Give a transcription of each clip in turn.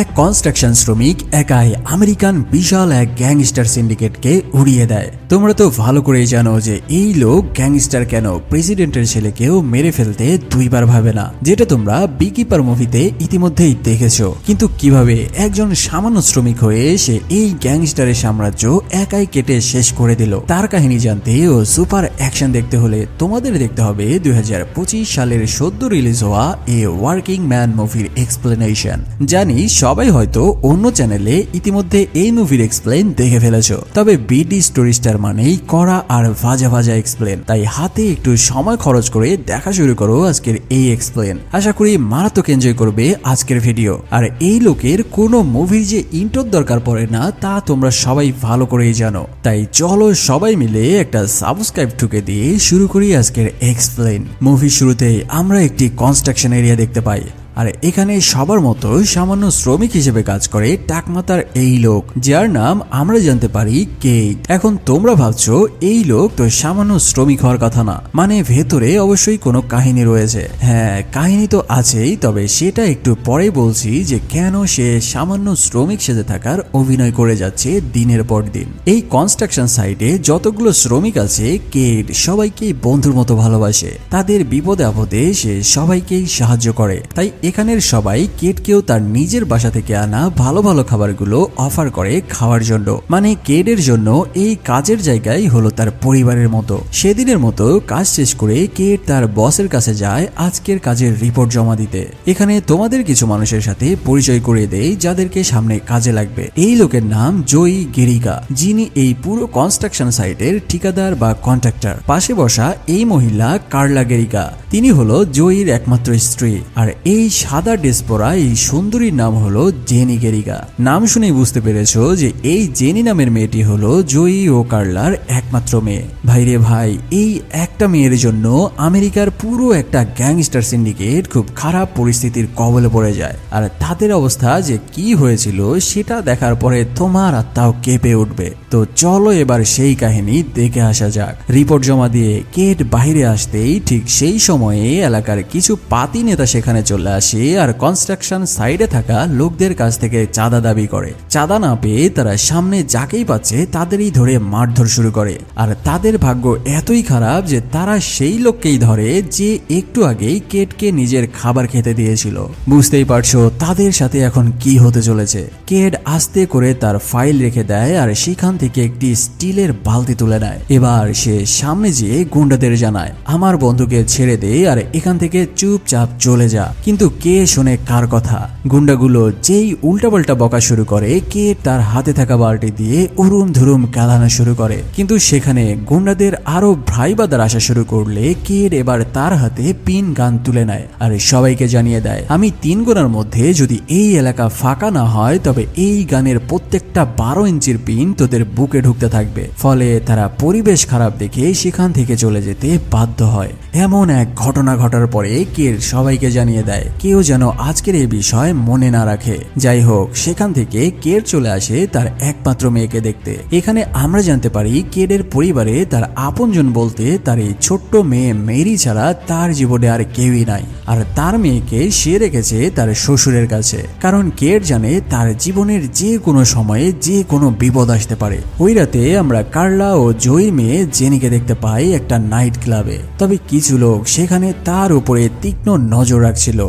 এক কনস্ট্রাকশন শ্রমিক একাই আমেরিকান বিশাল এক গ্যাংস্টার সিন্ডিকেটকে উড়িয়ে দেয়। তোমরা তো ভালো করেই জানো যে এই লোক গ্যাংস্টার কেন প্রেসিডেন্টের ছেলেকেও মেরে ফেলতে দুইবার ভাবে না, যেটা তোমরা বিকিপার মুভিতে ইতিমধ্যেই দেখেছো। কিন্তু কিভাবে একজন সামান্য শ্রমিক হয়ে সে এই গ্যাংস্টারের সাম্রাজ্য একাই কেটে শেষ করে দিল, তার কাহিনী জানতে ও সুপার অ্যাকশন দেখতে হলে তোমাদের দেখতে হবে 2025 সালের সদ্য রিলিজ হওয়া এ ওয়ার্কিং ম্যান মুভির এক্সপ্লেনেশন। জানি সবাই হয়তো অন্য চ্যানেলে ইতিমধ্যে এই মুভির এক্সপ্লেন দেখে ফেলেছো, তবে বিডি স্টোরি স্টার মানেই করা আর ভাজা ভাজা এক্সপ্লেন, তাই হাতে একটু সময় খরচ করে দেখা শুরু করো আজকের এই এক্সপ্লেন। আশা করি মারাত্মক এনজয় করবে আজকের ভিডিও। আর এই লোকের কোনো মুভির যে ইন্ট্রোর দরকার পড়ে না তা তোমরা সবাই ভালো করেই জানো, তাই চলো সবাই মিলে একটা সাবস্ক্রাইব ঠুকে দিয়ে শুরু করি আজকের এক্সপ্লেন। মুভির শুরুতেই আমরা একটি কনস্ট্রাকশন এরিয়া দেখতে পাই, আর এখানে সবার মতো সামান্য শ্রমিক হিসেবে কাজ করে টাকমাতার এই লোক, যার নাম আমরা জানতে পারি কেট। এখন তোমরা ভাবছো এই লোক তো সামান্য শ্রমিক হওয়ার কথা না, মানে ভেতরে অবশ্যই কোনো কাহিনী রয়েছে। হ্যাঁ, কাহিনী তো আছেই, তবে সেটা একটু পরে বলছি যে কেন সে সামান্য শ্রমিক সেজে থাকার অভিনয় করে যাচ্ছে দিনের পর দিন। এই কনস্ট্রাকশন সাইটে যতগুলো শ্রমিক আছে কেট সবাইকে বন্ধুর মতো ভালোবাসে, তাদের বিপদে আপদে সে সবাইকেই সাহায্য করে। তাই এখানের সবাই কেটকেও তার নিজের বাসা থেকে আনা ভালো ভালো খাবারগুলো অফার করে খাওয়ার জন্য, মানে কেটের জন্য এই কাজের জায়গায় হলো তার পরিবারের মতো। সেদিনের মতো কাজ শেষ করে কেট তার বসের কাছে যায় আজকের কাজের রিপোর্ট জমা দিতে। এখানে তোমাদের কিছু মানুষের সাথে পরিচয় করিয়ে দেয় যাদেরকে সামনে কাজে লাগবে। এই লোকের নাম জয়ী গেরিকা, যিনি এই পুরো কনস্ট্রাকশন সাইটের ঠিকাদার বা কন্ট্রাক্টর। পাশে বসা এই মহিলা কার্লা গেরিকা, তিনি হলো জয়ীর একমাত্র স্ত্রী। আর এই সাদা ড্রেস পরা এই সুন্দরীর নাম হলো জেনি গেরিকা। নাম শুনেই বুঝতে পেরেছো যে এই জেনি নামের মেয়েটি হলো জয়ী ও কার্লার একমাত্র মেয়ে। ভাইরে ভাই, এই একটা মেয়ের জন্য আমেরিকার পুরো একটা গ্যাংস্টার সিন্ডিকেট খুব খারাপ পরিস্থিতির কবলে পড়ে যায়। আর তাদের অবস্থা যে কি হয়েছিল সেটা দেখার পরে তোমার আত্মাও কেঁপে উঠবে। তো চলো এবার সেই কাহিনী দেখে আসা যাক। রিপোর্ট জমা দিয়ে কেট বাহিরে আসতেই ঠিক সেই সময়ে এলাকার কিছু পাতি নেতা সেখানে চলে আসে আর কনস্ট্রাকশন সাইডে থাকা লোকদের কাছ থেকে চাঁদা দাবি করে। চাঁদা না পেয়ে তারা সামনে যাকেই পাচ্ছে তাদেরই ধরে মারধর শুরু করে। আর তাদের ভাগ্য এতই খারাপ যে তারা সেই লোককেই ধরে যে একটু আগেই কেটকে নিজের খাবার খেতে দিয়েছিল। বুঝতেই পারছো তাদের সাথে এখন কি হতে চলেছে। কেট আস্তে করে তার ফাইল রেখে দেয় আর সেখান থেকে একটি স্টিলের বালতি তুলে নেয়। এবার সে সামনে যেয়ে গুন্ডাদের জানায়, আমার বন্ধুকে ছেড়ে দে আর এখান থেকে চুপচাপ চলে যা। কিন্তু কে শোনে কার কথা? গুন্ডাগুলো যেই উল্টাপাল্টা বকা শুরু করে, কে তার হাতে থাকা বালতি দিয়ে উরুম ধুরুম কাঁদানো শুরু করে। কিন্তু সেখানে গুন্ডাদের আরো ভ্রাইবাদার আসা শুরু করলে কেট এবার তার হাতে পিন গান তুলে নেয় আর সবাইকে জানিয়ে দেয়, আমি 3 গোনার মধ্যে যদি এই এলাকা ফাঁকা না হয় তবে এই গানের প্রত্যেকটা 12 ইঞ্চির পিন তোদের বুকে ঢুকতে থাকবে। ফলে তারা পরিবেশ খারাপ দেখে সেখান থেকে চলে যেতে বাধ্য হয়। এমন এক ঘটনা ঘটার পরে কেট সবাইকে জানিয়ে দেয় কেউ যেন আজকের এই বিষয় মনে না রাখে। যাই হোক, সেখান থেকে কেট চলে আসে তার একমাত্র মেয়েকে দেখতে। এখানে আমরা জানতে পারি কেটের পরিবারে তার আপনজন বলতে তার এই ছোট্ট মেয়ে মেরি ছাড়া তার জীবনে আর কেউই নাই। আর তার মেয়েকে সে রেখেছে তার শ্বশুরের কাছে, কারণ কেট জানে তার জীবনের যে কোনো সময়ে যে কোনো বিপদ আসতে পারে। ওই রাতে আমরা কার্লা ও জয়ী মেয়ে জেনিকে দেখতে পাই একটা নাইট ক্লাবে। তবে কিছু লোক সেখানে তার উপরে তীক্ষ্ণ নজর রাখছিল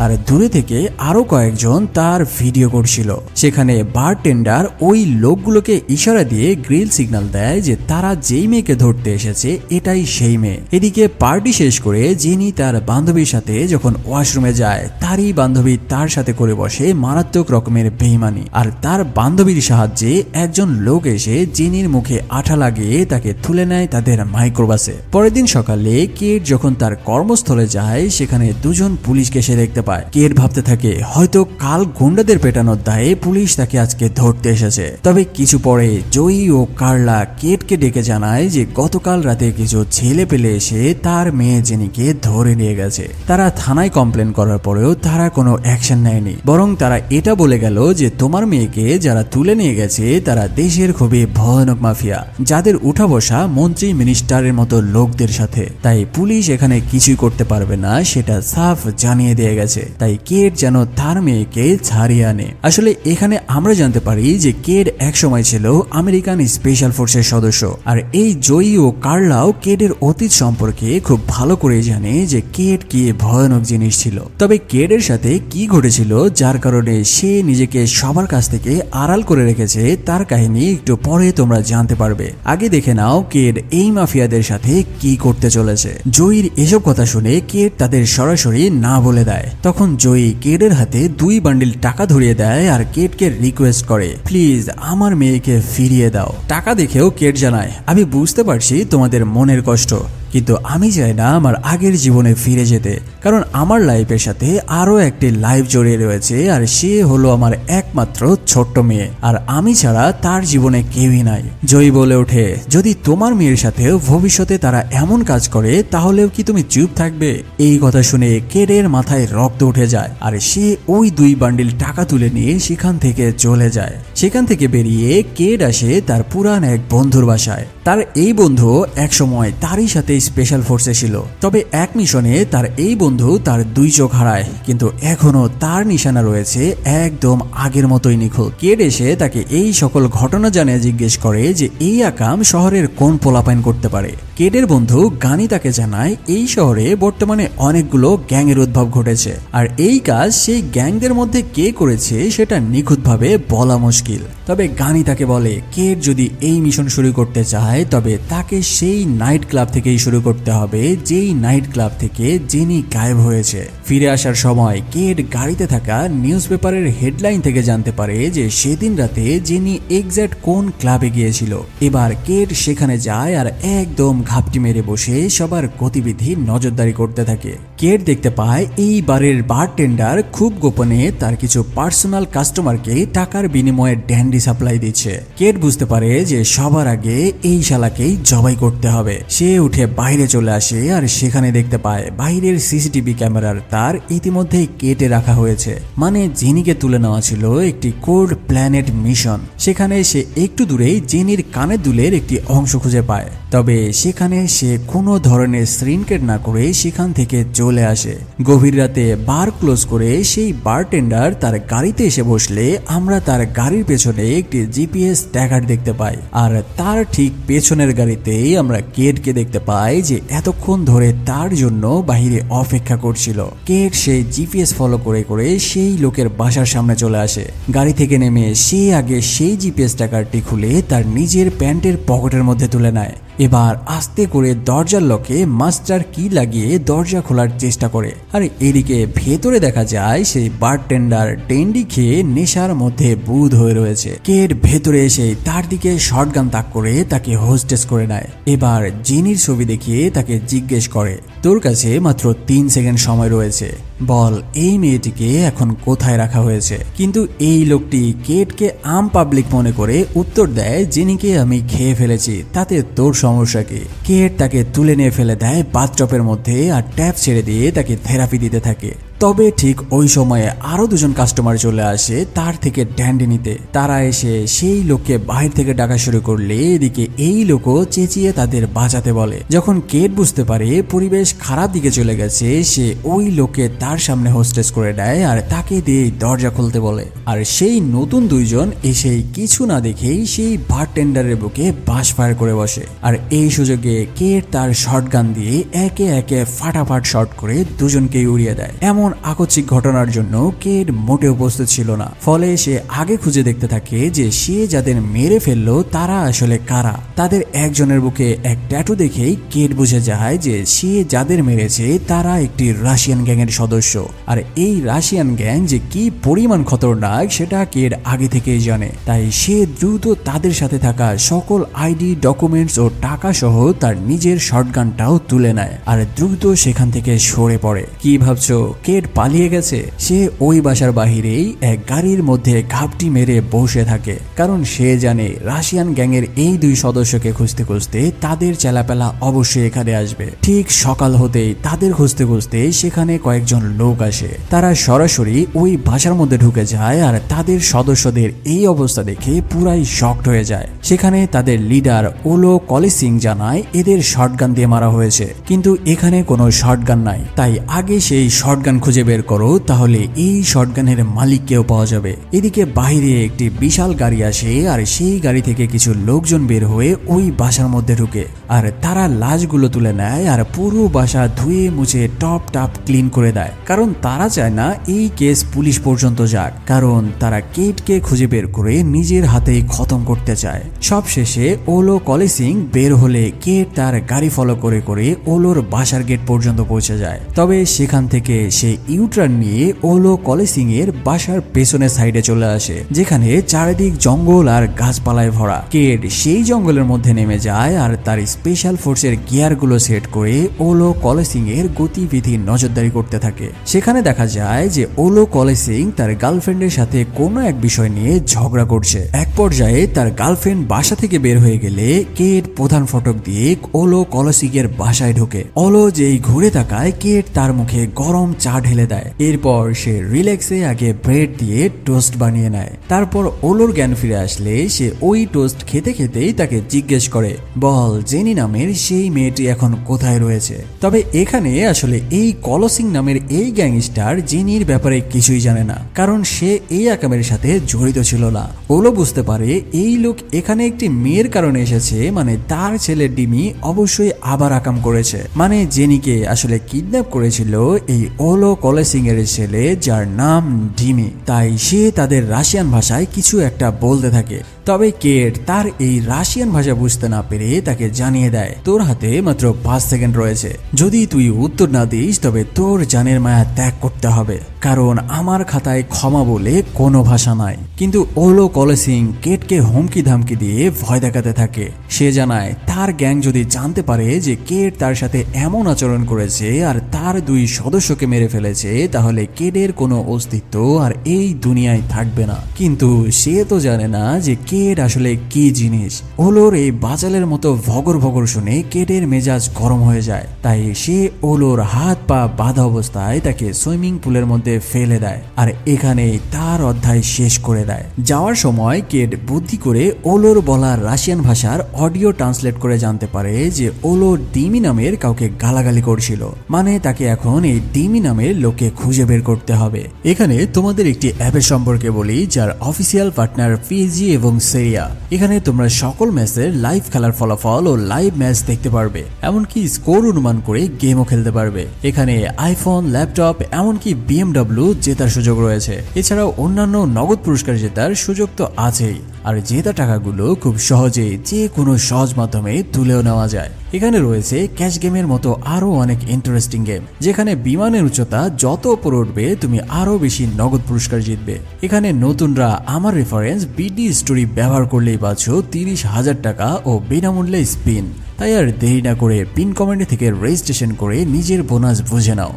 আর দূরে থেকে আরো কয়েকজন তার ভিডিও করছিল। সেখানে বারটেন্ডার ওই লোকগুলোকে ইশারা দিয়ে গ্রিল সিগন্যাল দেয় যে তারা যেই মেয়েকে ধরতে এসেছে এটাই সেই মেয়ে। এদিকে পার্টি শেষ করে জেনি তার বান্ধবীর সাথে যখন ওয়াশরুমে যায়, তারই বান্ধবী তার সাথে করে বসে মারাত্মক রকমের বেইমানি। আর তার বান্ধবীর সাহায্যে একজন লোক এসে জেনির মুখে আঠা লাগিয়ে তাকে তুলে নেয় তাদের মাইক্রোবাসে। পরের দিন সকালে কেট যখন তার কর্মস্থলে যায় সেখানে দুজন পুলিশকে সে দেখতে পায়। কেট ভাবতে থাকে হয়তো কাল গুন্ডাদের পেটানোর দায়ে পুলিশ তাকে আজকে ধরতে এসেছে। তবে কিছু পরে জয়ী ও কার্লা কেটকে ডেকে জানায় যে গতকাল রাতে কিছু ছেলে পেলে এসে তার মেয়ে জেনিকে ধরে নিয়ে গেছে। তারা থানায় কমপ্লেন করার পরেও তারা কোনো অ্যাকশন নেয়নি, বরং তারা এটা বলে গেল যে তোমার মেয়েকে যারা তুলে নিয়ে গেছে তারা দেশের খুবই ভয়ানক মাফিয়া, যাদের উঠা বসা মন্ত্রী মিনিস্টারের মতো লোকদের সাথে। তাই পুলিশ এখানে কিছুই করতে পারবে না, সেটা সাফ জানিয়ে দিয়ে গেছে। হয়েছে, তাই কেট যেন তার মেয়েকে ছাড়িয়ে আনে। আসলে এখানে আমরা জানতে পারি যে কেট একসময় ছিল আমেরিকান স্পেশাল ফোর্সের সদস্য, আর এই জয়ী ও কার্লাও কেটের অতীত সম্পর্কে খুব ভালো করে জানে যে কেট কি ভয়ানক জিনিস ছিল। তবে কেটের সাথে কি ঘটেছিল যার কারণে সে নিজেকে সবার কাছ থেকে আড়াল করে রেখেছে তার কাহিনী একটু পরে তোমরা জানতে পারবে। আগে দেখে নাও কেট এই মাফিয়াদের সাথে কি করতে চলেছে। জয়ীর এসব কথা শুনে কেট তাদের সরাসরি না বলে দেয়। তখন জয়ী কেটের হাতে 2 বান্ডিল টাকা ধরিয়ে দেয় আর কেটকে রিকোয়েস্ট করে, প্লিজ আমার মেয়েকে ফিরিয়ে দাও। টাকা দেখেও কেট জানায়, আমি বুঝতে পারছি তোমাদের মনের কষ্ট, কিন্তু আমি চাই না আমার আগের জীবনে ফিরে যেতে, কারণ আমার লাইফের সাথে আরো একটি লাইফ জড়িয়ে রয়েছে, আর সে হলো আমার একমাত্র ছোট্ট মেয়ে, আর আমি ছাড়া তার জীবনে কেউই নাই। জয়ী বলে ওঠে, যদি তোমার মেয়ের সাথেও ভবিষ্যতে তারা এমন কাজ করে তাহলেও কি তুমি চুপ থাকবে? এই কথা শুনে কেটের মাথায় রক্ত উঠে যায়, আর সে ওই 2 বান্ডিল টাকা তুলে নিয়ে সেখান থেকে চলে যায়। সেখান থেকে বেরিয়ে কেট আসে তার পুরান এক বন্ধুর বাসায়। তার এই বন্ধু একসময় তারই সাথে স্পেশাল ফোর্সে ছিল, তবে এক মিশনে তার এই বন্ধু তার 2 চোখ হারায়, কিন্তু এখনো তার নিশানা রয়েছে একদম আগের মতোই নিখুঁত। কেট এসে তাকে এই সকল ঘটনা জানিয়ে জিজ্ঞেস করে যে এই আকাম শহরের কোন পোলাপাইন করতে পারে। কেটের বন্ধু গানি তাকে জানায় এই শহরে বর্তমানে অনেকগুলো গ্যাংয়ের উদ্ভব ঘটেছে, আর এই কাজ সেই গ্যাংদের মধ্যে কে করেছে সেটা নিখুঁতভাবে বলা মুশকিল। তবে গানি তাকে বলে কেট যদি এই মিশন শুরু করতে চায় তবে তাকে সেই নাইট ক্লাব থেকেই শুরু করতে হবে যেই নাইট ক্লাব থেকে জেনি গায়েব হয়েছে। ফিরে আসার সময় কেট গাড়িতে থাকা নিউজ পেপারের হেডলাইন থেকে জানতে পারে যে সেদিন রাতে জেনি এক্স্যাক্ট কোন ক্লাবে গিয়েছিল। এবার কেট সেখানে যায় আর একদম ঘাপটি মেরে বসে সবার গতিবিধি নজরদারি করতে থাকে। কেট দেখতে পায় এই বারের বারটেন্ডার খুব গোপনে তার কিছু পার্সোনাল কাস্টমারকে টাকার বিনিময়ে ড্যান্ডি সাপ্লাই দিচ্ছে। কেট বুঝতে পারে যে সবার আগে এই শালাকেই জবাই করতে হবে। সে উঠে বাইরে চলে আসে আর সেখানে দেখতে পায় বাইরের সিসিটিভি ক্যামেরার তার ইতিমধ্যেই কেটে রাখা হয়েছে, মানে জেনিকে তুলে নেওয়া ছিল একটি কোল্ড প্ল্যানেট মিশন। সেখানে সে একটু দূরেই জেনির কানের দুলের একটি অংশ খুঁজে পায়, তবে সেখানে সে কোনো ধরনের স্ক্রিনকেট না করে সেখান থেকে চলে আসে। গভীর রাতে বার ক্লোজ করে সেই বারটেন্ডার তার গাড়িতে এসে বসলে আমরা তার গাড়ির পেছনে একটি জিপিএস ট্র্যাকার দেখতে পাই, আর তার ঠিক পেছনের গাড়িতেই আমরা কেটকে দেখতে পাই যে এতক্ষণ ধরে তার জন্য বাহিরে অপেক্ষা করছিল। কেট সেই জিপিএস ফলো করে করে সেই লোকের বাসার সামনে চলে আসে। গাড়ি থেকে নেমে সে আগে সেই জিপিএস ট্র্যাকারটি খুলে তার নিজের প্যান্টের পকেটের মধ্যে তুলে নেয়। এবার আস্তে করে দরজার লকে মাস্টার কি লাগিয়ে দরজা খোলার চেষ্টা করে, আর এদিকে ভেতরে দেখা যায় সেই বারটেন্ডার ডেন্ডি খেয়ে নেশার মধ্যে বুঁদ হয়ে রয়েছে। কেট ভেতরে এসে তার দিকে শটগান তাক করে তাকে হোস্টেস করে নেয়। এবার জেনির ছবি দেখিয়ে তাকে জিজ্ঞেস করে, তোর কাছে মাত্র 3 সেকেন্ড সময় রয়েছে, বল এই মেয়েটিকে এখন কোথায় রাখা হয়েছে। কিন্তু এই লোকটি কেটকে আম পাবলিক মনে করে উত্তর দেয়, জেনিকে আমি খেয়ে ফেলেছি, তাতে তোর সমস্যা কি। কেট তাকে তুলে নিয়ে ফেলে দেয় বাথটবের মধ্যে আর ট্যাপ ছেড়ে দিয়ে তাকে থেরাপি দিতে থাকে। তবে ঠিক ওই সময়ে আরো 2 জন কাস্টমার চলে আসে তার থেকে ড্যান্ডি নিতে। তারা এসে সেই লোককে বাহির থেকে ডাকা শুরু করলে এদিকে এই লোকও চেঁচিয়ে তাদের বাঁচাতে বলে। যখন কেট বুঝতে পারে পরিবেশ খারাপ দিকে চলে গেছে, সে ওই লোককে তার সামনে হোস্টেস করে দেয় আর তাকে দিয়ে দরজা খুলতে বলে। আর সেই নতুন 2 জন এসে কিছু না দেখেই সেই বারটেন্ডারের বুকে বাস ফায়ার করে বসে। আর এই সুযোগে কেট তার শটগান দিয়ে একে একে ফাটাফাট শট করে 2 জনকেই উড়িয়ে দেয়। এমন আকস্মিক ঘটনার জন্য কেট মোটেও উপস্থিত ছিল না, ফলে সে আগে খুঁজে দেখতে থাকে যে সে যাদের মেরে ফেললো তারা আসলে কারা। তাদের একজনের বুকে এক ট্যাটু দেখেই কেট বুঝে যায় যে সে যাদের মেরেছে তারা একটি রাশিয়ান গ্যাংয়ের সদস্য। আর এই রাশিয়ান গ্যাং যে কি পরিমাণ খতরনাক সেটা কেট আগে থেকেই জানে, তাই সে দ্রুত তাদের সাথে থাকা সকল আইডি, ডকুমেন্টস ও টাকা সহ তার নিজের শটগানটাও তুলে নেয় আর দ্রুত সেখান থেকে সরে পড়ে। কি ভাবছো কেট পালিয়ে গেছে? সে ওই বাসার বাহিরেই এক গাড়ির মধ্যে ঘাপটি মেরে বসে থাকে, কারণ সে জানে রাশিয়ান গ্যাংয়ের এই 2 সদস্যকে খুঁজতে খুঁজতে তাদের চেলাপেলা অবশ্যই এখানে আসবে। ঠিক সকাল হতেই তাদের খুঁজতে খুঁজতে সেখানে কয়েকজন লোক আসে। তারা সরাসরি ওই বাসার মধ্যে ঢুকে যায় আর তাদের সদস্যদের এই অবস্থা দেখে পুরাই শকড হয়ে যায়। সেখানে তাদের লিডার ওলো কলিসিং জানায় এদের শটগান দিয়ে মারা হয়েছে, কিন্তু এখানে কোনো শটগান নাই, তাই আগে সেই শটগান খুঁজে বের করো তাহলে এই শটগানের মালিককেও পাওয়া যাবে। এদিকে বাইরে একটি বিশাল গাড়ি আসে আর সেই গাড়ি থেকে কিছু লোকজন বের হয়ে ওই বাসার মধ্যে ঢুকে আর তারা লাশগুলো তুলে নেয় আর পুরো বাসা ধুয়ে মুছে টপ টাপ ক্লিন করে দেয়, কারণ তারা চায় না এই কেস পুলিশ পর্যন্ত যাক, কারণ তারা কেটকে খুঁজে বের করে নিজের হাতেই খতম করতে চায়। সবশেষে ওলো কলেসিং বের হলে কেট তার গাড়ি ফলো করে করে ওলোর বাসার গেট পর্যন্ত পৌঁছে যায়। তবে সেখান থেকে সে ইউটার্ন নিয়ে ওলো কলেসিং এর বাসার পেছনের সাইডে চলে আসে, যেখানে চারিদিক জঙ্গল আর গাছপালায় ভরা। কেট সেই জঙ্গলের মধ্যে নেমে যায় আর তার স্পেশাল ফোর্সের গিয়ারগুলো সেট করে ওলো কলেসিং এর গতিবিধি নজরদারি করতে থাকে। সেখানে দেখা যায় যে ওলো কলেসিং তার গার্লফ্রেন্ডের সাথে কোনো এক বিষয় নিয়ে ঝগড়া করছে। এক পর্যায়ে তার গার্লফ্রেন্ড বাসা থেকে বের হয়ে গেলে কেট প্রধান ফটক দিয়ে ওলো কলেসিং এর বাসায় ঢোকে। ওলো যেই ঘুরে তাকায়, কেট তার মুখে গরম চা ঢেলে দেয়। এরপর সে রিল্যাক্সে আগে ব্রেড দিয়ে টোস্ট বানিয়ে নেয়। তারপর ওলোর জ্ঞান ফিরে আসলে সে ওই টোস্ট খেতে খেতেই তাকে জিজ্ঞেস করে, বল জেনি নামের সেই মেয়েটি এখন কোথায় রয়েছে? তবে এখানে আসলে এই কলসিং নামের এই গ্যাংস্টার জেনির ব্যাপারে কিছুই জানে না, কারণ সে এই আকামের সাথে জড়িত ছিল না। ওলো বুঝতে পারে এই লোক এখানে একটি মেয়ের কারণে এসেছে, মানে তার ছেলে ডিমি অবশ্যই আবার আকাম করেছে, মানে জেনিকে আসলে কিডন্যাপ করেছিল এই ওলো কলেসিং এর ছেলে যার নাম ডিমি। তাই সে তাদের রাশিয়ান ভাষায় কিছু একটা বলতে থাকে। তবে কেট তার এই রাশিয়ান ভাষা বুঝতে না পেরে তাকে জানিয়ে দেয়, তোর হাতে মাত্র 5 সেকেন্ড রয়েছে, যদি তুই উত্তর না দিস তবে তোর জানের মায়া ত্যাগ করতে হবে, কারণ আমার খাতায় ক্ষমা বলে কোনো ভাষা নাই। কিন্তু ওলো কলেসিং কেটকে হুমকি ধামকি দিয়ে ভয় দেখাতে থাকে। সে জানায় তার গ্যাং যদি জানতে পারে যে কেট তার সাথে এমন আচরণ করেছে আর তার 2 সদস্যকে মেরে ফেলেছে, তাহলে কেটের কোনো অস্তিত্ব আর এই দুনিয়ায় থাকবে না। কিন্তু সে তো জানে না যে কেট আসলে কি জিনিস। ওলোর এই বাচালের মতো ভগর ভগর শুনে কেটের মেজাজ গরম হয়ে যায়। তাই সে ওলোর হাত পা বাঁধা অবস্থায় তাকে সুইমিং পুলের মধ্যে ফেলে দেয় আর এখানেই তার অধ্যায় শেষ করে দেয়। যাওয়ার সময় কেট বুদ্ধি করে ওলোর বলা রাশিয়ান ভাষার অডিও ট্রান্সলেট করে জানতে পারে যে ওলো ডিমি নামের কাউকে গালাগালি করছিল, মানে তাকে এখন এই ডিমি নামের লোককে খুঁজে বের করতে হবে। এখানে তোমাদের একটি অ্যাপের সম্পর্কে বলি, যার অফিসিয়াল পার্টনার পিএসজি এবং সেরিয়া। এখানে তোমরা সকল ম্যাচের লাইভ খেলার ফলাফল ও লাইভ ম্যাচ দেখতে পারবে, এমনকি স্কোর অনুমান করে গেমও খেলতে পারবে। এখানে আইফোন, ল্যাপটপ, এমনকি বিএমডব্লিউ জেতার সুযোগ রয়েছে। এছাড়াও অন্যান্য নগদ পুরস্কার জেতার সুযোগ তো আছেই, আর জেতা টাকাগুলো খুব সহজেই যে কোনো সহজ মাধ্যমে তুলেও নেওয়া যায়। এখানে রয়েছে ক্যাশ গেমের মতো আরো অনেক ইন্টারেস্টিং গেম, যেখানে বিমানের উচ্চতা যত উপরে উঠবে তুমি আরো বেশি নগদ পুরস্কার জিতবে। এখানে নতুনরা আমার রেফারেন্স বিডি স্টোরি ব্যবহার করলেই পাচ্ছ 30,000 টাকা ও বিনামূল্যে স্পিন। তাই আর দেরি না করে পিন কমেন্ট থেকে রেজিস্ট্রেশন করে নিজের বোনাস বুঝে নাও।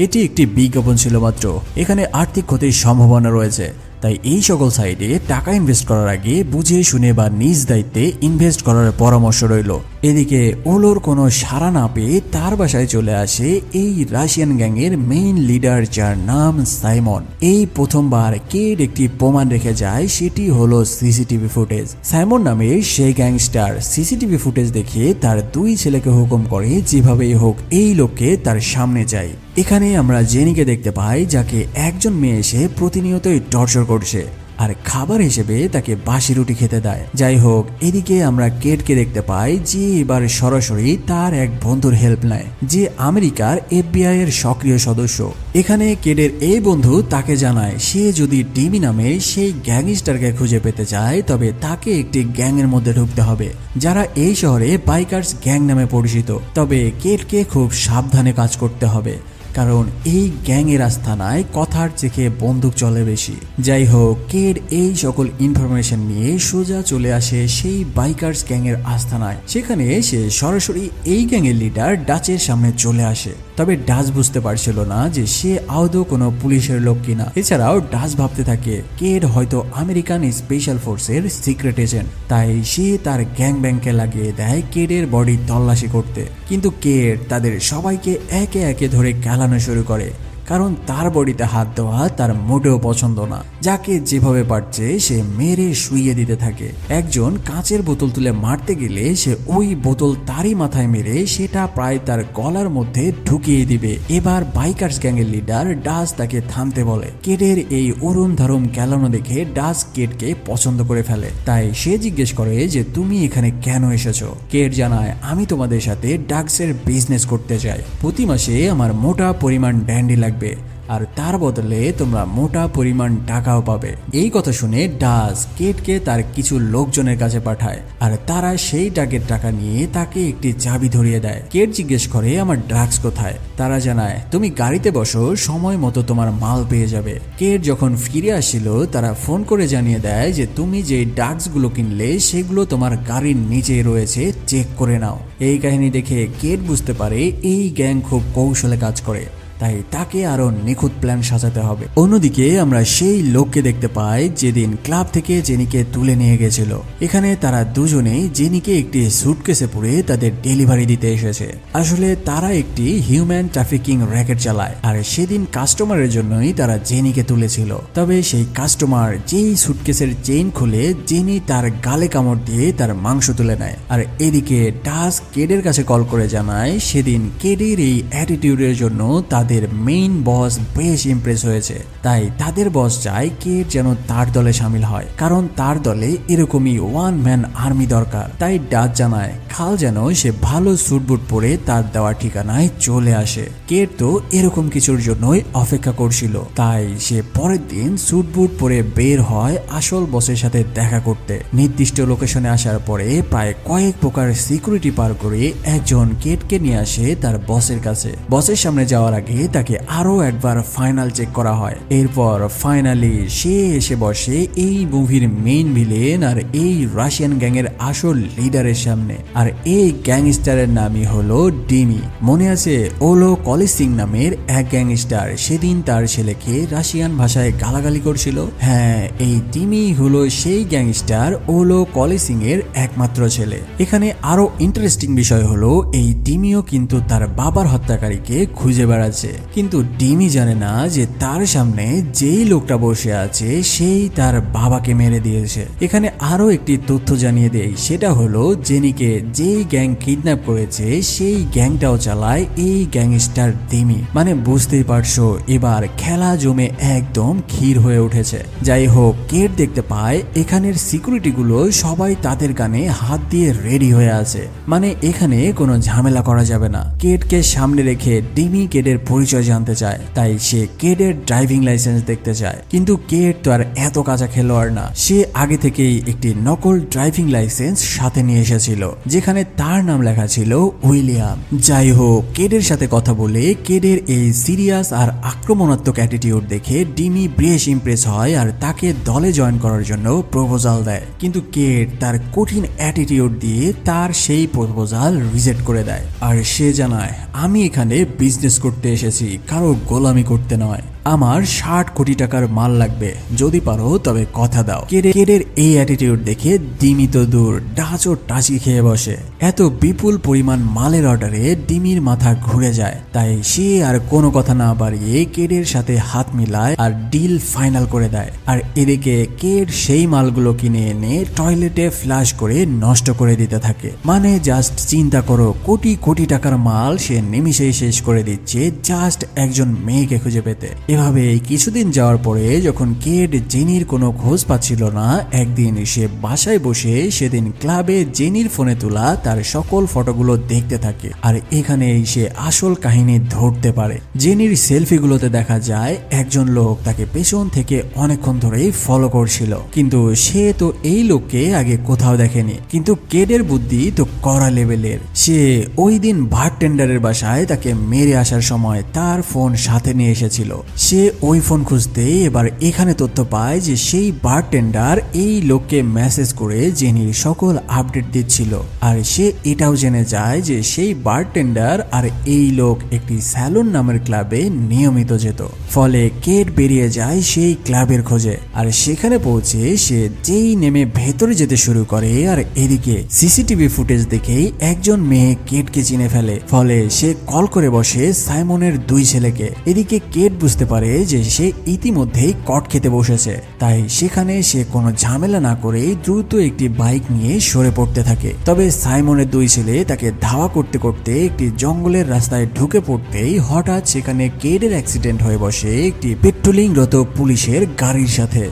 এটি একটি বিজ্ঞাপন ছিল মাত্র, এখানে আর্থিক ক্ষতির সম্ভাবনা রয়েছে, তাই এই সকল সাইটে টাকা ইনভেস্ট করার আগে বুঝে শুনে বা নিজ দায়িত্বে ইনভেস্ট করার পরামর্শ রইল। এদিকে ওলোর কোনো সাড়া না পেয়ে তার বাসায় চলে আসে এই রাশিয়ান গ্যাংয়ের মেইন লিডার যার নাম সাইমন। এই প্রথমবার কেট একটি প্রমাণ রেখে যায়, সেটি হলো সিসিটিভি ফুটেজ। সাইমন নামে সেই গ্যাংস্টার সিসিটিভি ফুটেজ দেখে তার 2 ছেলেকে হুকুম করে যেভাবেই হোক এই লোককে তার সামনে চাই। এখানে আমরা জেনিকে দেখতে পাই, যাকে একজন মেয়ে এসে প্রতিনিয়তই টর্চার করছে আর খাবার হিসেবে তাকে বাসি রুটি খেতে দেয়। যাই হোক, এদিকে আমরা কেটকে দেখতে পাই যে এবার সরাসরি তার এক বন্ধুর হেল্প নেয়, যে আমেরিকার FBI এর সক্রিয় সদস্য। এখানে কেটের এই বন্ধু তাকে জানায় সে যদি ডিমি নামে সেই গ্যাংস্টারকে খুঁজে পেতে চায় তবে তাকে একটি গ্যাংয়ের মধ্যে ঢুকতে হবে, যারা এই শহরে বাইকার্স গ্যাং নামে পরিচিত। তবে কেটকে খুব সাবধানে কাজ করতে হবে, কারণ এই গ্যাংয়ের আস্তানায় কথার চেয়ে বন্দুক চলে বেশি। যাই হোক, কেট এই সকল ইনফরমেশন নিয়ে সোজা চলে আসে সেই বাইকার্স গ্যাংয়ের আস্তানায়। সেখানে সে সরাসরি এই গ্যাংয়ের লিডার ডাচের সামনে চলে আসে। তবে ডাচ বুঝতে পারছিল না যে সে আদৌ কোনো পুলিশের লোক কিনা। এছাড়াও ডাচ ভাবতে থাকে কেট হয়তো আমেরিকান স্পেশাল ফোর্সের সিক্রেট এজেন্ট, তাই সে তার গ্যাং ব্যাংকে লাগিয়ে দেয় কেটের বডি তল্লাশি করতে। কিন্তু কেট তাদের সবাইকে একে একে ধরে খেলানো শুরু করে, কারণ তার বডিতে হাত দেওয়া তার মোটেও পছন্দ না। যাকে যেভাবে পারছে সে মেরে শুইয়ে দিতে থাকে। একজন কাঁচের বোতল তুলে মারতে গেলে সে ওই বোতল তারই মাথায় মেরে সেটা প্রায় তার গলার মধ্যে ঢুকিয়ে দিবে। এবার বাইকার্স গ্যাংয়ের লিডার ডাজ তাকে থামতে বলে। কেডের এই অরুণ ধারম ক্যালানো দেখে ডাজ কেডকে পছন্দ করে ফেলে। তাই সে জিজ্ঞেস করে যে তুমি এখানে কেন এসেছো। কেড জানায় আমি তোমাদের সাথে ড্রাগসের বিজনেস করতে চাই। প্রতি মাসে আমার মোটা পরিমাণ ড্যান্ডি লাগবে আর তার বদলে তোমরা মোটা পরিমাণ টাকাও পাবে। এই কথা শুনে ডাজ কেডকে তার কিছু লোকজনের কাছে পাঠায় আর তারা সেই ড্রাগের টাকা নিয়ে তাকে একটি চাবি ধরিয়ে দেয়। কেড জিজ্ঞেস করে আমার ড্রাগস কোথায়। তারা জানায় তুমি গাড়িতে বসো, সময় মতো তোমার মাল পেয়ে যাবে। কেড যখন ফিরে আসছিল তারা ফোন করে জানিয়ে দেয় যে তুমি যে ড্রাগস গুলো কিনলে সেগুলো তোমার গাড়ির নিচেই রয়েছে, চেক করে নাও। এই কাহিনী দেখে কেড বুঝতে পারে এই গ্যাং খুব কৌশলে কাজ করে, তাই তাকে আরো নিখুঁত প্ল্যান সাজাতে হবে। অন্যদিকে আমরা সেই লোককে দেখতে পাই যেদিন ক্লাব থেকে জেনিকে তুলে নিয়ে গেছিল। এখানে তারা দুজনেই জেনিকে একটি সুটকেসে পুরে তাদের ডেলিভারি দিতে এসেছে। আসলে তারা একটি হিউম্যান ট্রাফিকিং র্যাকেট চালায় আর সেদিন কাস্টমারের জন্যই তারা জেনিকে তুলেছিল। তবে সেই কাস্টমার যেই সুটকেসের চেইন খুলে জেনি তার গালে কামড় দিয়ে তার মাংস তুলে নেয়। আর এদিকে ডাজ কেডের কাছে কল করে জানায় সেদিন কেডের এই অ্যাটিটিউডের জন্য তাদের মেইন বস বেশ ইমপ্রেস হয়েছে। তাই তাদের বস চায় কেড যেন তার দলে সামিল হয়, কারণ তার দলে এরকমই ওয়ান ম্যান আর্মি দরকার। তাই ডাজ জানায় খাল যেন সে ভালো স্যুটবুট পরে তার দেওয়া ঠিকানায় চলে আসে। কেড তো এরকম কিছুর জন্যই অপেক্ষা করছিল। তাই সে পরের দিন স্যুটবুট পরে বের হয় আসল বসের সাথে দেখা করতে। নির্দিষ্ট লোকেশনে আসার পরে প্রায় কয়েক প্রকার সিকিউরিটি পার করে একজন কেডকে নিয়ে আসে তার বসের কাছে। বসের সামনে যাওয়ার আগে তাকে আরো একবার ফাইনাল চেক করা হয়। এরপর ফাইনালি সে এসে বসে এই মুভির মেইন ভিলেন আর এই রাশিয়ান গ্যাংয়ের আসল লিডারের সামনে। আর এই গ্যাংস্টারের নামই হলো ডিমি। মনে আছে ওলো কলিসিং নামের এক গ্যাংস্টার সেদিন তার ছেলেকে রাশিয়ান ভাষায় গালাগালি করছিল? হ্যাঁ, এই ডিমি হলো সেই গ্যাংস্টার ওলো কলিসিং এর একমাত্র ছেলে। এখানে আরো ইন্টারেস্টিং বিষয় হলো এই ডিমিও কিন্তু তার বাবার হত্যাকারীকে খুঁজে বেড়াচ্ছে। কিন্তু ডিমি জানে না যে তার সামনে যেই লোকটা বসে আছে সেই তার বাবাকে মেরে দিয়েছে। এখানে আরো একটি তথ্য জানিয়ে দেই, সেটা হলো জেনিকে যেই গ্যাং কিডন্যাপ করেছে সেই গ্যাংটাও চালায় এই গ্যাংস্টার ডিমি। মানে বুঝতেই পারছো এবার খেলা জমে একদম ক্ষীর হয়ে উঠেছে। যাই হোক, কেড দেখতে পায় এখানের সিকিউরিটি গুলো সবাই তাদের গানে হাত দিয়ে রেডি হয়ে আছে, মানে এখানে কোনো ঝামেলা করা যাবে না। কেডকে সামনে রেখে ডিমি কেডের পরিচয় জানতে চায়, তাই সে কেডের ড্রাইভিং লাইসেন্স দেখতে চায়। কিন্তু কেড তো আর এত কাঁচা খেলোয়াড় না, সে আগে থেকেই একটি নকল ড্রাইভিং লাইসেন্স সাথে নিয়ে এসেছিল যেখানে তার নাম লেখা ছিল উইলিয়াম। যাই হোক, কেডের সাথে কথা বলে কেডের এই সিরিয়াস আর আক্রমণাত্মক অ্যাটিটিউড দেখে ডিমি বেশ ইমপ্রেস হয় আর তাকে দলে জয়েন করার জন্য প্রপোজাল দেয়। কিন্তু কেড তার কঠিন অ্যাটিটিউড দিয়ে তার সেই প্রপোজাল রিজেক্ট করে দেয়। আর সে জানায় আমি এখানে বিজনেস করতে এসেছি, কারো গোলামি করতে নয়। আমার 60 কোটি টাকার মাল লাগবে, যদি পারো তবে কথা দাও। কেডের এই অ্যাটিটিউড দেখে ডিমি তো দূর, ডাচও টাচি খেয়ে বসে। এত বিপুল পরিমাণ মালের অর্ডারে ডিমির মাথা ঘুরে যায়। তাই সে আর কোনো কথা না বাড়িয়ে কেডের সাথে হাত মিলায় আর ডিল ফাইনাল করে দেয়। আর এদিকে কেড সেই মালগুলো কিনে এনে টয়লেটে ফ্লাশ করে নষ্ট করে দিতে থাকে। মানে জাস্ট চিন্তা করো, কোটি কোটি টাকার মাল সে নিমিষেই শেষ করে দিচ্ছে জাস্ট একজন মেয়েকে খুঁজে পেতে। এভাবে কিছুদিন যাওয়ার পরে যখন কেড জেনির কোনো খোঁজ পাচ্ছিল না, একদিন সে বাসায় বসে সেদিন ক্লাবে জেনির ফোনে তোলা তার সকল ফটোগুলো দেখতে থাকে। আর এখানেই সে আসল কাহিনী ধরতে পারে। জেনির সেলফিগুলোতে দেখা যায় একজন লোক তাকে পেছন থেকে অনেকক্ষণ ধরেই ফলো করছিল, কিন্তু সে তো এই লোককে আগে কোথাও দেখেনি। কিন্তু কেডের বুদ্ধি তো কড়া লেভেলের। সে ওই দিন বারটেন্ডারের বাসায় তাকে মেরে আসার সময় তার ফোন সাথে নিয়ে এসেছিল। সে ওই ফোন খুঁজতে এবার এখানে তথ্য পায় যে সেই বারটেন্ডার এই লোককে মেসেজ করে জেনির সকল আপডেট দিচ্ছিল। আর সে এটাও জেনে যায় যে সেই বারটেন্ডার আর এই লোক একটি স্যালুন নামের ক্লাবে নিয়মিত যেত। ফলে কেড বেরিয়ে যায় সেই ক্লাবের খোঁজে। আর সেখানে পৌঁছে সে যেই নেমে ভেতরে যেতে শুরু করে, আর এদিকে সিসিটিভি ফুটেজ দেখেই একজন মেয়ে কেডকে চিনে ফেলে। ফলে সে কল করে বসে সাইমনের দুই ছেলেকে। এদিকে কেট বুঝতে পারে যে সে ইতিমধ্যেই কট খেতে বসেছে, তাই সেখানে সে কোনো ঝামেলা না করে দ্রুত একটি বাইক নিয়ে সরে পড়তে থাকে। তবে সাইমনের দুই ছেলে তাকে ধাওয়া করতে করতে একটি জঙ্গলের রাস্তায় ঢুকে পড়তেই হঠাৎ সেখানে কেটের অ্যাক্সিডেন্ট হয়ে বসে একটি পেট্রোলিংরত পুলিশের গাড়ির সাথে।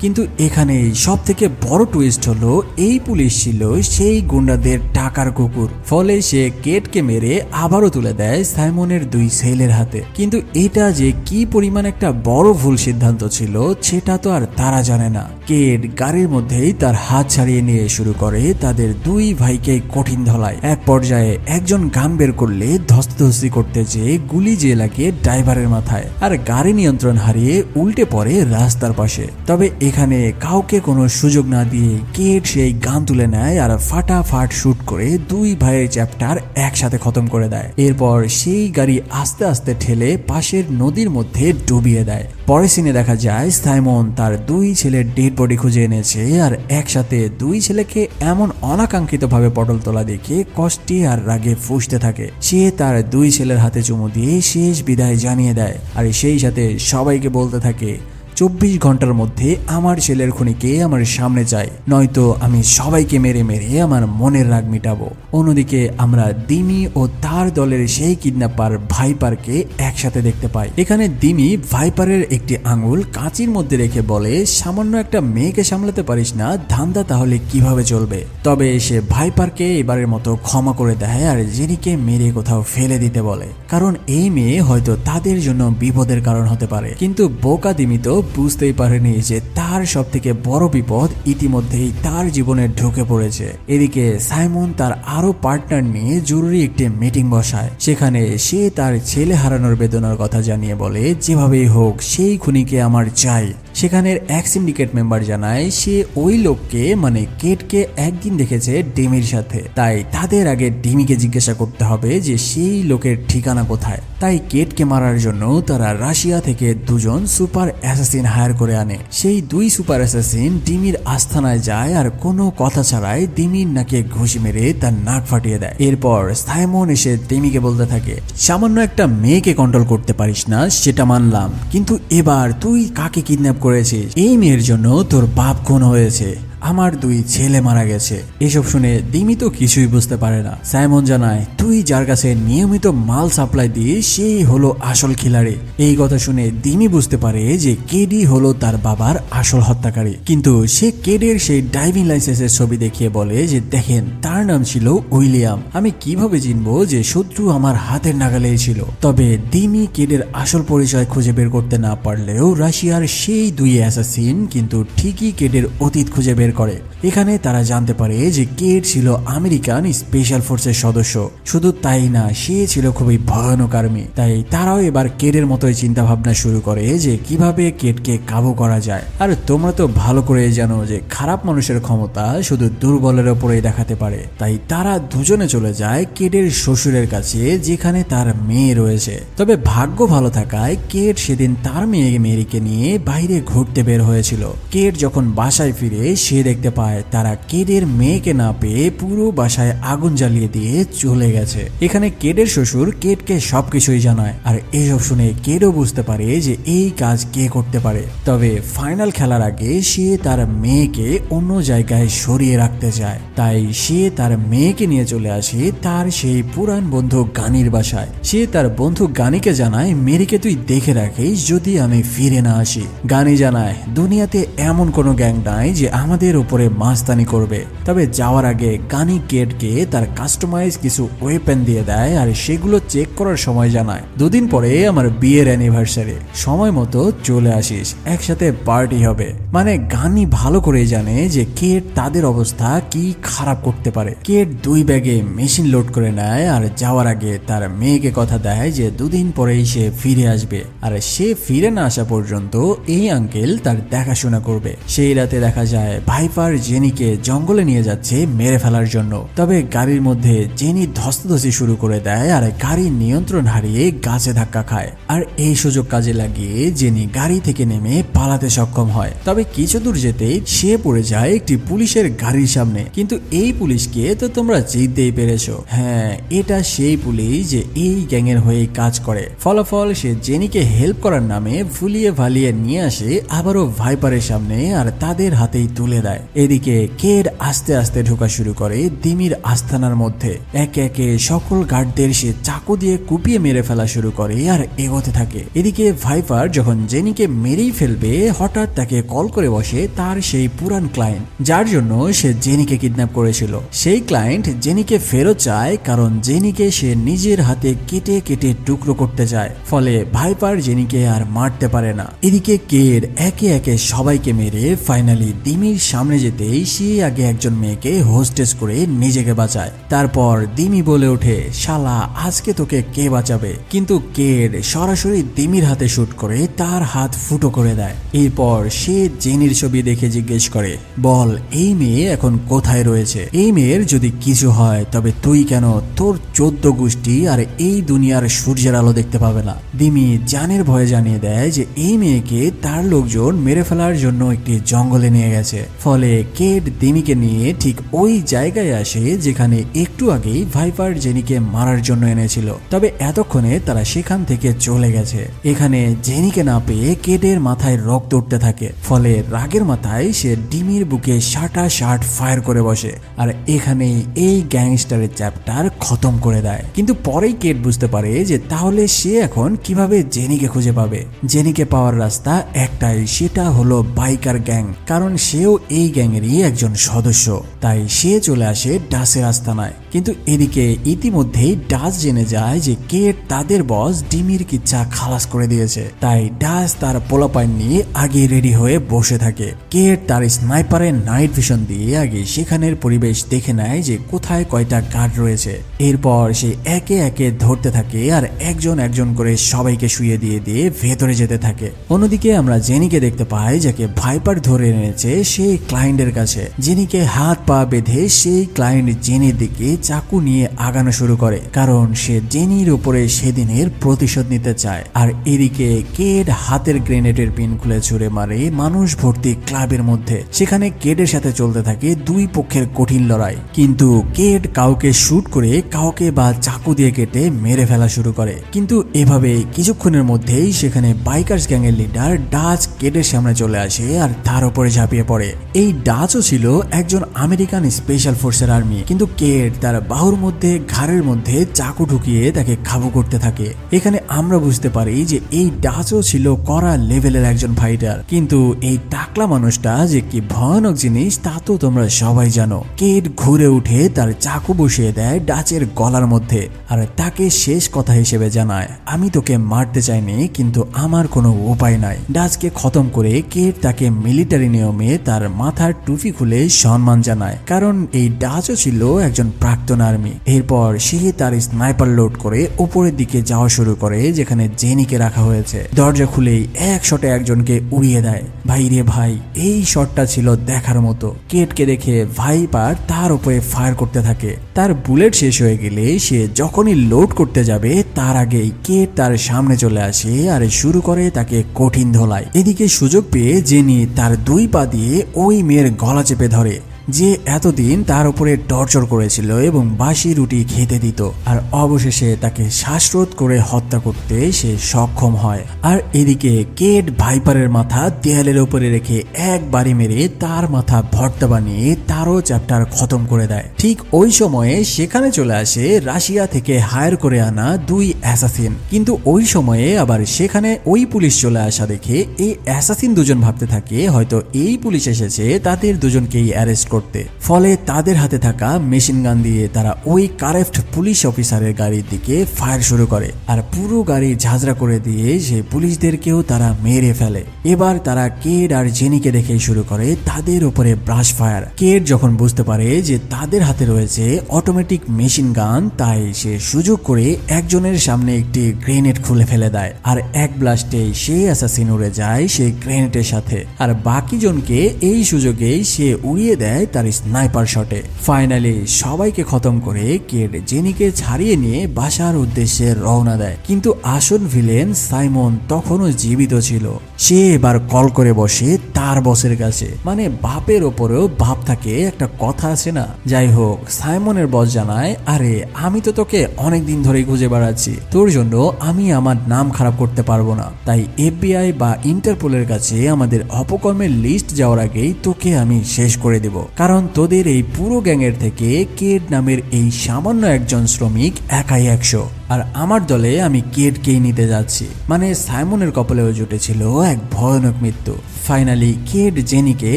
কিন্তু এখানে সব থেকে বড় টুইস্ট হলো এই পুলিশ ছিল সেই গুন্ডাদের টাকার কুকুর। ফলে সে কেটকে মেরে আবারও তুলে দেয় সাইমনের দুই ছেলের হাতে। কিন্তু এটা যে কি পরিমাণ একটা বড় ভুল সিদ্ধান্ত ছিল সেটা তো আর তারা জানে না। কেট গাড়ির মধ্যেই তার হাত ছাড়িয়ে নিয়ে শুরু করে তাদের দুই ভাইকে কঠিন ধলায়। এক পর্যায়ে একজন গান বের করলে ধস্তাধস্তি করতে যেয়ে গুলি যে লাগে ড্রাইভারের মাথায়, আর গাড়ি নিয়ন্ত্রণ হারিয়ে উল্টে পড়ে রাস্তার পাশে। তবে এখানে কাউকে কোনো সুযোগ না দিয়ে কেট সেই গান তুলে নেয় আর ফাটাফাট শুট করে দুই ভাইয়ের চ্যাপ্টার একসাথে খতম করে দেয়। এরপর সেই গাড়ি আস্তে আস্তে ঠেলে পাশের নদীর মধ্যে ডুবিয়ে দেয়। পরে সিনে দেখা যায় সাইমন তার দুই ছেলের ডেড বডি খুঁজে এনেছে, আর একসাথে দুই ছেলেকে এমন অনাকাঙ্ক্ষিত ভাবে পটল তোলা দেখে কষ্টে আর রাগে ফুঁসতে থাকে। সে তার দুই ছেলের হাতে চুমু দিয়ে শেষ বিদায় জানিয়ে দেয়, আর সেই সাথে সবাইকে বলতে থাকে 24 ঘন্টার মধ্যে আমার ছেলের খুনিকে আমার সামনে চাই, নয়তো আমি সবাইকে মেরে মেরে আমার মনের রাগ মিটাবো। অন্যদিকে আমরা দিমি ও তার দলের সেই কিডন্যাপার ভাইপারকে একসাথে দেখতে পাই। এখানে দিমি ভাইপারের একটি আঙুল কাঁচির মধ্যে রেখে বলে, সামান্য একটা মেয়েকে সামলাতে পারিস না, ধান্দা তাহলে কিভাবে চলবে। তবে সে ভাইপারকে এবারের মতো ক্ষমা করে দেয় আর জেনিকে মেরে কোথাও ফেলে দিতে বলে, কারণ এই মেয়ে হয়তো তাদের জন্য বিপদের কারণ হতে পারে। কিন্তু বোকা দিমি তো বুঝতেই পারেনি যে তার সব থেকে বড় বিপদ ইতিমধ্যেই তার জীবনে ঢুকে পড়েছে। এদিকে সাইমন তার আরো পার্টনার নিয়ে জরুরি একটি মিটিং বসায়। সেখানে সে তার ছেলে হারানোর বেদনার কথা জানিয়ে বলে, যেভাবেই হোক সেই খুনিকে আমার চাই। সেখানের এক সিন্ডিকেট মেম্বার জানায় সে ওই লোককে মানে কেটকে একদিন দেখেছে ডিমির সাথে, তাই তাদের আগে ডিমিকে জিজ্ঞাসা করতে হবে যে সেই লোকের ঠিকানা কোথায়। তাই কেটকে মারার জন্য তারা রাশিয়া থেকে দুজন সুপার অ্যাসাসিন হায়ার করে আনে। সেই দুই সুপার অ্যাসাসিন ডিমির আস্থানায় যায় আর কোনো কথা ছাড়াই ডিমির নাকে ঘুষি মেরে তার নাক ফাটিয়ে দেয়। এরপর সাইমন এসে ডিমিকে বলতে থাকে, সামান্য একটা মেয়েকে কন্ট্রোল করতে পারিস না সেটা মানলাম, কিন্তু এবার তুই কাকে কিডন্যাপ করেছিস? এই মেয়ের জন্য তোর বাপ খুন হয়েছে, আমার দুই ছেলে মারা গেছে। এসব শুনে দিমি তো কিছুই বুঝতে পারে না। সাইমন জানায়, তুই যার কাছে নিয়মিত মাল সাপ্লাই দিয়ে সেই হলো আসল খিলাড়ি। এই কথা শুনে দিমি বুঝতে পারে যে কেডি হলো তার বাবার আসল হত্যাকারী। কিন্তু সে কেডের সেই ড্রাইভিং লাইসেন্সের ছবি দেখিয়ে বলে যে দেখেন, তার নাম ছিল উইলিয়াম। আমি কিভাবে চিনবো যে শত্রু আমার হাতের নাগালেই ছিল। তবে দিমি কেডের আসল পরিচয় খুঁজে বের করতে না পারলেও রাশিয়ার সেই দুই অ্যাসাসিন কিন্তু ঠিকই কেডের অতীত খুঁজে বের করে। এখানে তারা জানতে পারে যে কেট ছিল আমেরিকান স্পেশাল ফোর্সের সদস্য। শুধু তাই না, সে ছিল খুবই ভয়ানক আর্মি। তাই তারাও এবার কেটের মতোই চিন্তা ভাবনা শুরু করে যে কিভাবে কেটকে কাবু করা যায়। আর তোমরা তো ভালো করে জানো যে খারাপ মানুষের ক্ষমতা শুধু দুর্বলের ওপরেই দেখাতে পারে। তাই তারা দুজনে চলে যায় কেটের শ্বশুরের কাছে, যেখানে তার মেয়ে রয়েছে। তবে ভাগ্য ভালো থাকায় কেট সেদিন তার মেয়ে মেরিকে নিয়ে বাইরে ঘুরতে বের হয়েছিল। কেট যখন বাসায় ফিরে সে দেখতে পায় তারা কেডের মেয়েকে না পেয়ে পুরো বাসায় আগুন জ্বালিয়ে দিয়ে চলে গেছে। এখানে কেডের শ্বশুর কেটকে সবকিছুই জানায়, আর এইসব শুনে কেডও বুঝতে পারে যে এই কাজ কে করতে পারে। তবে ফাইনাল খেলার আগে সে তার মেয়েকে অন্য জায়গায় সরিয়ে রাখতে চায়। তাই সে তার মেয়েকে নিয়ে চলে আসে তার সেই পুরান বন্ধু গানির বাসায়। সে তার বন্ধু গানিকে জানায়, মেরিকে তুই দেখে রাখিস যদি আমি ফিরে না আসি। গানি জানায়, দুনিয়াতে এমন কোনো গ্যাং নাই যে আমাদের উপরে মাস্তানি করবে। তবে যাওয়ার আগে গানি কেটকে তার কাস্টমাইজ কিছু ওয়েপেন দিয়ে দেয়, আর সেগুলো চেক করার সময় জানায়, দুদিন পরে আমার বিয়ের অ্যানিভার্সারি, সময় মতো চলে আসিস, একসাথে পার্টি হবে। মানে গানি ভালো করে জানে যে কেট তাদের অবস্থা কি খারাপ করতে পারে। কেট দুই ব্যাগে মেশিন লোড করে নেয় আর যাওয়ার আগে তার মেয়েকে কথা দেয় যে দুদিন পরেই সে ফিরে আসবে, আর সে ফিরে না আসা পর্যন্ত এই আঙ্কেল তার দেখাশোনা করবে। সেই রাতে দেখা যায় ভাই ভাইপার জেনিকে জঙ্গলে নিয়ে যাচ্ছে মেরে ফেলার জন্য। তবে গাড়ির মধ্যে জেনি ধস্তাধস্তি শুরু করে দেয় আর গাড়ির নিয়ন্ত্রণ হারিয়ে গাছে ধাক্কা খায়। আর এই সুযোগ কাজে লাগিয়ে জেনি গাড়ি থেকে নেমে পালাতে সক্ষম হয়। তবে কিছু দূর যেতেই সে পড়ে যায় একটি পুলিশের গাড়ির সামনে। কিন্তু এই পুলিশকে তো তোমরা জিততেই পেরেছো। হ্যাঁ, এটা সেই পুলিশ যে এই গ্যাংয়ের হয়ে কাজ করে। ফলাফল সে জেনিকে হেল্প করার নামে ভুলিয়ে ভালিয়ে নিয়ে আসে আবারও ভাইপারের সামনে আর তাদের হাতেই তুলে দেয়। এদিকে কেড আস্তে আস্তে ঢোকা শুরু করে দিমির আস্তানার মধ্যে। একে একে সকল গার্ডদের সে চাকু দিয়ে কুপিয়ে মেরে ফেলা শুরু করে আর এগোতে থাকে। এদিকে ভাইপার যখন জেনিকে মেরেই ফেলবে হঠাৎ তাকে কল করে বসে তার সেই পুরান ক্লায়েন্ট, যার জন্য সে জেনিকে কিডন্যাপ করেছিল। সেই ক্লায়েন্ট জেনিকে ফেরত চায় কারণ জেনিকে সে নিজের হাতে কেটে কেটে টুকরো করতে চায়। ফলে ভাইপার জেনিকে আর মারতে পারে না। এদিকে কেড একে একে সবাইকে মেরে ফাইনালি দিমির সামনে যেতেই সে আগে একজন মেয়েকে হোস্টেস করে নিজেকে বাঁচায়। তারপর দিমি বলে ওঠে, শালা আজকে তোকে কে বাঁচাবে? কিন্তু কেড সরাসরি দিমির হাতে শুট করে তার হাত ফুটো করে দেয়। এরপর সে জেনির ছবি দেখে জিজ্ঞেস করে, বল এই মেয়ে এখন কোথায় রয়েছে? এই মেয়ের যদি কিছু হয় তবে তুই কেন তোর 14 গোষ্ঠী আর এই দুনিয়ার সূর্যের আলো দেখতে পাবে না। দিমি জানের ভয়ে জানিয়ে দেয় যে এই মেয়েকে তার লোকজন মেরে ফেলার জন্য একটি জঙ্গলে নিয়ে গেছে। ফলে কেড দিমিকে নিয়ে ঠিক ওই জায়গায় আসে যেখানে একটু আগেই ভাইপার জেনিকে মারার জন্য এনেছিল। তবে এতক্ষণে তারা সেখান থেকে চলে গেছে। এখানে জেনিকে না পেয়ে কেডের মাথায় রক্ত উঠতে থাকে। ফলে রাগের মাথায় সে ডিমির বুকে শাটা শার্ট ফায়ার করে বসে। আর এখানেই এই গ্যাংস্টারের চ্যাপ্টার খতম করে দেয়। কিন্তু পরেই কেড বুঝতে পারে যে তাহলে সে এখন কিভাবে জেনিকে খুঁজে পাবে। জেনিকে পাওয়ার রাস্তা একটাই, সেটা হলো বাইকার গ্যাং, কারণ সেও এই গ্যাংয়েরই একজন সদস্য। তাই সে চলে আসে ডাসের আস্তানায়। কিন্তু এদিকে ইতিমধ্যেই ডাস জেনে যায় যে কেড তাদের বস ডিমির কিচ্ছা খালাস করে দিয়েছে। তাই ডাস তার পোলাপাইন নিয়ে আগে রেডি হয়ে বসে থাকে। কেড তার স্নাইপারের নাইট ভিশন দিয়ে আগে সেখানের পরিবেশ দেখে নেয় যে কোথায় কয়টা গার্ড রয়েছে। এরপর সে একে একে ধরতে থাকে আর একজন একজন করে সবাইকে শুয়ে দিয়ে দিয়ে ভেতরে যেতে থাকে। অন্যদিকে আমরা জেনিকে দেখতে পাই যাকে ভাইপার ধরে এনেছে সেই ক্লায়েন্টের কাছে। জেনিকে হাত পা বেঁধে সেই ক্লায়েন্ট জেনির দিকে চাকু নিয়ে আগানো শুরু করে, কারণ সে জেনির উপরে সেদিনের প্রতিশোধ নিতে চায়। আর এদিকে কেড হাতের গ্রেনেডের পিন খুলে ছুড়ে মারে মানুষ ভর্তি ক্লাবের মধ্যে। সেখানে কেডের সাথে চলতে থাকে দুই পক্ষের কঠিন লড়াই। কিন্তু কেড কাউকে শুট করে কাউকে বা চাকু দিয়ে কেটে মেরে ফেলা শুরু করে। কিন্তু এভাবে কিছুক্ষণের মধ্যেই সেখানে বাইকার্স গ্যাং এর লিডার ডাচ কেডের সামনে চলে আসে আর তার উপরে ঝাঁপিয়ে পড়ে। এই ডাচও ছিল একজন আমেরিকান স্পেশাল ফোর্সের আর্মি। কিন্তু কেড তার বাহুর মধ্যে ঘাড়ের মধ্যে চাকু ঢুকিয়ে তাকে কাবু করতে থাকে। এখানে আমরা বুঝতে পারি যে এই ডাচও ছিল কড়া লেভেলের একজন ফাইটার। কিন্তু এই টাকলা মানুষটা যে কি ভয়ানক জিনিস তা তো তোমরা সবাই জানো। কেড ঘুরে উঠে তার চাকু বসিয়ে দেয় ডাচের গলার মধ্যে আর তাকে শেষ কথা হিসেবে জানায়, আমি তোকে মারতে চাইনি কিন্তু আমার কোনো উপায় নাই। ডাচকে খতম করে কেড তাকে মিলিটারি নিয়মে তার মাথার টুপি খুলে সম্মান জানায়, কারণ এই ডাচও ছিল একজন প্রাক্তন আর্মি। এরপর সে তার স্নাইপার লোড করে উপরের দিকে যাওয়া শুরু করে যেখানে জেনিকে রাখা হয়েছে। দরজা খুলেই এক শটে একজনকে উড়িয়ে দেয়। ভাই রে ভাই, এই শটটা ছিল দেখার মতো। কেডকে দেখে ভাইপার তার উপরে ফায়ার করতে থাকে। তার বুলেট শেষ হয়ে গেলে সে যখনই লোড করতে যাবে তার আগেই কেড তার সামনে চলে আসে আর শুরু করে তাকে কঠিন ধোলাই। এদিকে সুযোগ পেয়ে জেনি তার দুই পা দিয়ে ওই মেয়ের গলা চেপে ধরে, যে এতদিন তার উপরে টর্চার করেছিল এবং বাসি রুটি খেতে দিত। আর অবশেষে তাকে শ্বাসরোধ করে হত্যা করতে সে সক্ষম হয়। আর এদিকে কেড ভাইপারের মাথা দেয়ালের উপরে রেখে একবারই মেরে তার মাথা ভর্তা বানিয়ে তারও চ্যাপ্টার খতম করে দেয়। ঠিক ওই সময়ে সেখানে চলে আসে রাশিয়া থেকে হায়ার করে আনা দুই অ্যাসাসিন। কিন্তু ওই সময়ে আবার সেখানে ওই পুলিশ চলে আসা দেখে এই অ্যাসাসিন দুজন ভাবতে থাকে হয়তো এই পুলিশ এসেছে তাদের দুজনকেই অ্যারেস্ট করতে। ফলে তাদের হাতে থাকা মেশিন গান দিয়ে তারা ওই কারেফট পুলিশ অফিসারের গাড়ির দিকে ফায়ার শুরু করে আর পুরো গাড়ি ঝাঁঝরা করে দিয়ে সেই পুলিশদেরকেও তারা মেরে ফেলে। এবার তারা কেড আর জেনিকে দেখে শুরু করে তাদের উপরে ব্রাশ ফায়ার। কেড যখন বুঝতে পারে যে তাদের হাতে রয়েছে অটোমেটিক মেশিন গান, তাই সে সুযোগ করে একজনের সামনে একটি গ্রেনেড খুলে ফেলে দেয় আর এক ব্লাস্টে সেই অ্যাসাসিন উড়ে যায় সেই গ্রেনেডের সাথে আর বাকি জনকে এই সুযোগেই সে উড়িয়ে দেয় তার স্নাইপার শটে। ফাইনালি সবাইকে খতম করে কেড জেনিকে ছাড়িয়ে নিয়ে বাসার উদ্দেশ্যে রওনা দেয়, কিন্তু আসল ভিলেন সাইমন তখনও জীবিত ছিল। সে এবার কল করে বসে তার বসের কাছে, মানে বাপের ওপরেও বাপ থাকে একটা কথা আছে না। যাই হোক, সাইমনের বস জানায়, আরে আমি তো তোকে অনেকদিন ধরেই খুঁজে বেড়াচ্ছি, তোর জন্য আমি আমার নাম খারাপ করতে পারবো না, তাই FBI বা ইন্টারপোলের কাছে আমাদের অপকর্মের লিস্ট যাওয়ার আগেই তোকে আমি শেষ করে দেব, কারণ তোদের এই পুরো গ্যাংয়ের থেকে কেড নামের এই সামান্য একজন শ্রমিক একাই 100, আর আমার দলে আমি কেডকেই নিতে যাচ্ছি। মানে সাইমনের কপালেও জুটেছিল এক ভয়ানক মৃত্যু। ফাইনালি কেড জেনিকে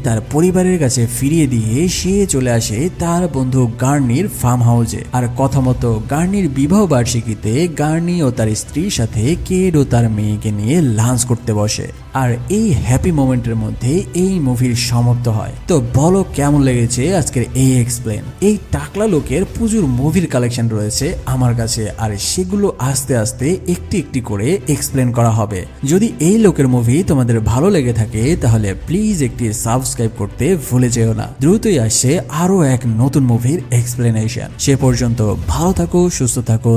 তার পরিবারের কাছে ফিরিয়ে দিয়ে সে চলে আসে তার বন্ধু গার্নির ফার্ম হাউসে, আর কথা মতো গার্নির বিবাহ বার্ষিকীতে গার্নি ও তার স্ত্রীর সাথে কেড ও তার মেয়েকে নিয়ে লাঞ্চ করতে বসে। আর এই হ্যাপি মোমেন্টের মধ্যে এই মুভির সমাপ্ত হয়। তো বলো কেমন লেগেছে আজকের এই এক্সপ্লেন। এই টাকলা লোকের প্রচুর মুভির কালেকশন রয়েছে আমার কাছে, আর সেগুলো আস্তে আস্তে একটি একটি করে এক্সপ্লেন করা হবে। যদি এই লোকের মুভি তোমাদের ভালো লেগে থাকে তাহলে প্লিজ একটি সাবস্ক্রাইব করতে ভুলে যেও না। দ্রুতই আসছে আরো এক নতুন মুভির এক্সপ্লেনেশন। সে পর্যন্ত ভালো থাকো, সুস্থ থাকো।